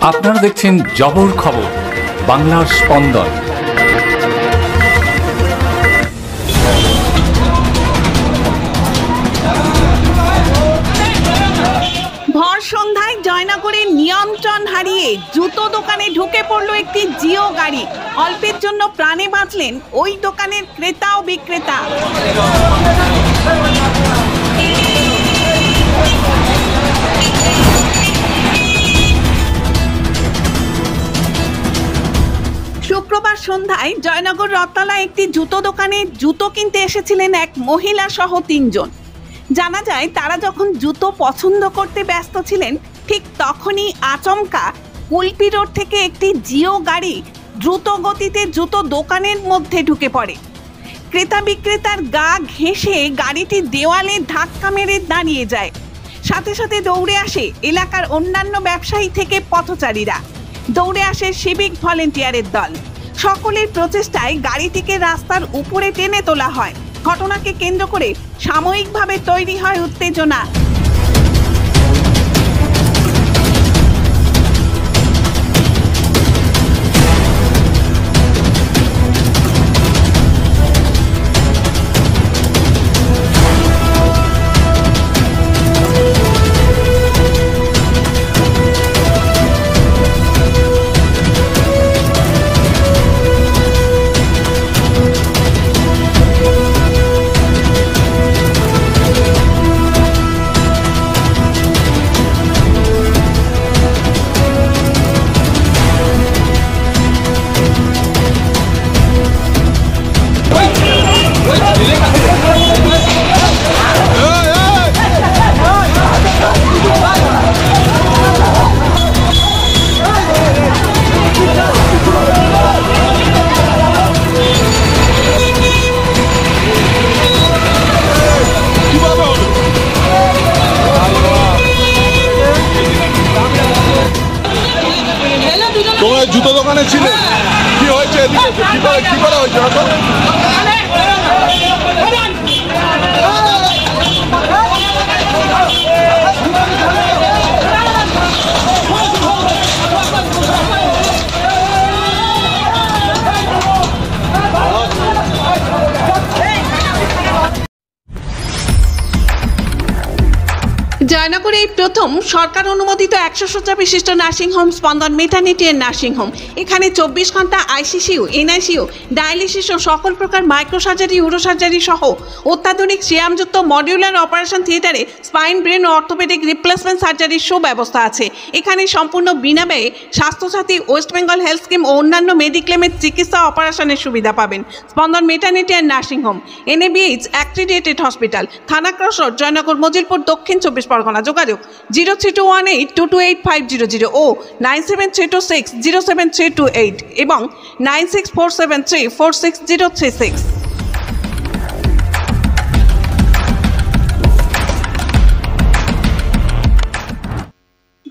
আপনারা দেখছেন জবর খবর, বাংলার স্পন্দন। ভর সন্ধ্যায় জয়নগরে নিয়ন্ত্রণ হারিয়ে জুতো দোকানে ঢুকে পড়ল একটি জিও গাড়ি। অল্পের জন্য প্রাণে বাঁচলেন ওই দোকানের ক্রেতা ও বিক্রেতা। শুক্রবার সন্ধ্যায় জয়নগর রথতলায় একটি জুতো দোকানে জুতো কিনতে এসেছিলেন এক মহিলা সহ ৩ জন। জানা যায় তারা যখন জুতো পছন্দ করতে ব্যস্ত ছিলেন, ঠিক তখনই আচমকা কুলপি রোড থেকে একটি জিও গাড়ি দ্রুত গতিতে জুতো দোকানের মধ্যে ঢুকে পড়ে। ক্রেতা বিক্রেতার গা ঘেঁষে গাড়িটি দেওয়ালে ধাক্কা মেরে দাঁড়িয়ে যায়। সাথে সাথে দৌড়ে আসে এলাকার অন্যান্য ব্যবসায়ী থেকে পথচারীরা। দৌড়ে আসে সিভিক ভলেন্টিয়ারের দল। সকলের প্রচেষ্টায় গাড়িটিকে রাস্তার উপরে টেনে তোলা হয়। ঘটনাকে কেন্দ্র করে সাময়িকভাবে তৈরি হয় উত্তেজনা। তোমরা জুতো দোকানে ছিলে, কি হয়েছে? কি করা হয়েছে? জয়নগরে এই প্রথম সরকার অনুমোদিত 100 শয্যা বিশিষ্ট নার্সিংহোম স্পন্দন মেটার্নিটি এন্ড নার্সিংহোম। এখানে 24 ঘন্টা আইসিসিউ, এনআইসিউ, ডায়ালিসিস ও সকল প্রকার মাইক্রোসার্জারি, ইউরোসার্জারি সহ অত্যাধুনিক শ্যামযুক্ত মডিউলার অপারেশন থিয়েটারে স্পাইন, ব্রেন ও অর্থোপেডিক রিপ্লেসমেন্ট সার্জারির সুব্যবস্থা আছে। এখানে সম্পূর্ণ বিনাব্যয়ে Swasthya Sathi, west Bengal health scheme ও অন্যান্য মেডিক্লেমের চিকিৎসা অপারেশনের সুবিধা পাবেন। Spandan maternity and nursing home, NABH accredited hospital, থানা ক্রস রোড, জয়নগর, মজিলপুর, দক্ষিণ 24 পরগনা। যোগাযোগ 0321822850 ও 9732607328 এবং 9647346036।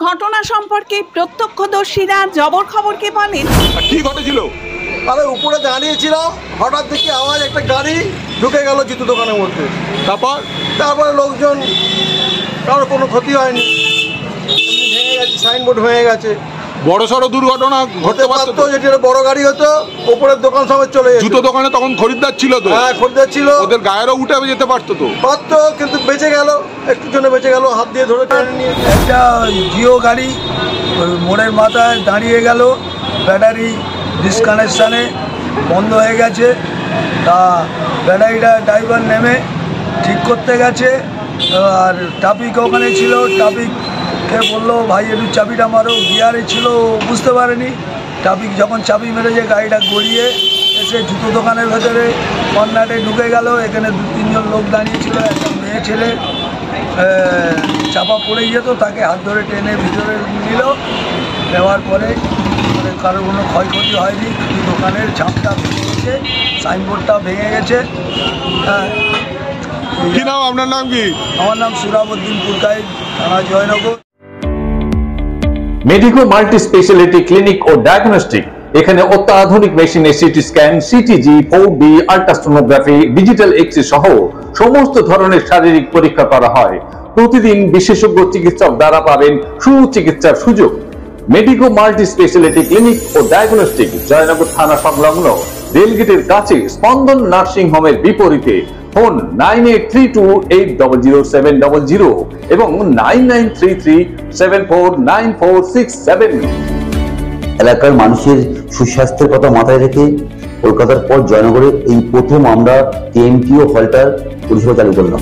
ঘটনা সম্পর্কে প্রত্যক্ষদর্শীরা জবর খবরকে বলেন, কি ঘটেছিল? আরে উপরে দাঁড়িয়েছিলাম, হঠাৎ দেখি আওয়াজ, একটা গাড়ি ঢুকে গেল জুতো দোকানের মধ্যে। তারপরে লোকজন, কারোর কোনো ক্ষতি হয়নি, ভেঙে গেছে, সাইনবোর্ড ভেঙে গেছে। বড় সড়ো দুর্ঘটনা ঘটতে পারতো, যেটি বড় গাড়ি হতো, উপরের দোকান সমেত চলে যেত। জুতো দোকানে তখন খরিদ্দার ছিল তো? হ্যাঁ, খরিদ্দার ছিল, ওদের গায়েরও উঠে যেতে পারতো তো? পারতো, কিন্তু বেঁচে গেল, একটু জন্য বেঁচে গেল, হাত দিয়ে ধরে টেনে নিয়ে। একটা জিও গাড়ি মোড়ের মাথায় দাঁড়িয়ে গেল, ব্যাটারি ডিসকানেকশানে বন্ধ হয়ে গেছে। তা ব্যাটারিটা ড্রাইভার নেমে ঠিক করতে গেছে, আর ট্রাফিক ওখানে ছিল, ট্রাফিককে বললো ভাই একটু চাবিটা মারো, গিয়ারে ছিল, বুঝতে পারেনি। ট্রাফিক যখন চাবি মেরেছে, গাড়িটা গড়িয়ে এসে জুতো দোকানের ভেতরে কর্নারে ঢুকে গেল। এখানে 2-3 জন লোক দাঁড়িয়েছিল, একটা মেয়ে ছেলে চাপা পড়ে যেত, তাকে হাত ধরে টেনে ভিতরে নিল। নেওয়ার পরে কারোর কোনো ক্ষয়ক্ষতি হয়নি, কিন্তু দোকানের ঝাঁপটা ভেঙে গেছে, সাইনবোর্ডটা ভেঙে গেছে। হ্যাঁ। কি নাম? আপনার নাম কি? আমার নাম সুরাবউদ্দিন পুরকাইত, থানা Joynagar. Medico multi speciality clinic ও ডায়াগনস্টিক, এখানে অত্যাধুনিক মেশিনে CT scan, CTG, 4D, ultrasonography, digital X-ray সহ সমস্ত ধরনের শারীরিক পরীক্ষা করা হয়। প্রতিদিন বিশেষজ্ঞ চিকিৎসক দ্বারা পাবেন সুচিকিৎসার সুযোগ। মেডিকো মাল্টি স্পেশালিটি ক্লিনিক ও ডায়াগনস্টিক, জয়নগর থানা সংলগ্ন রেলগেটের কাছে স্পন্দন নার্সিং হোমের বিপরীতে। ফোন 9832800700 এবং 9933749467। এলাকার মানুষের সুস্বাস্থ্যের কথা মাথায় রেখে কলকাতার পর জয়নগরে এই প্রথম আমরা কেএমটিও হলটার পরিষেবা চালু করলাম।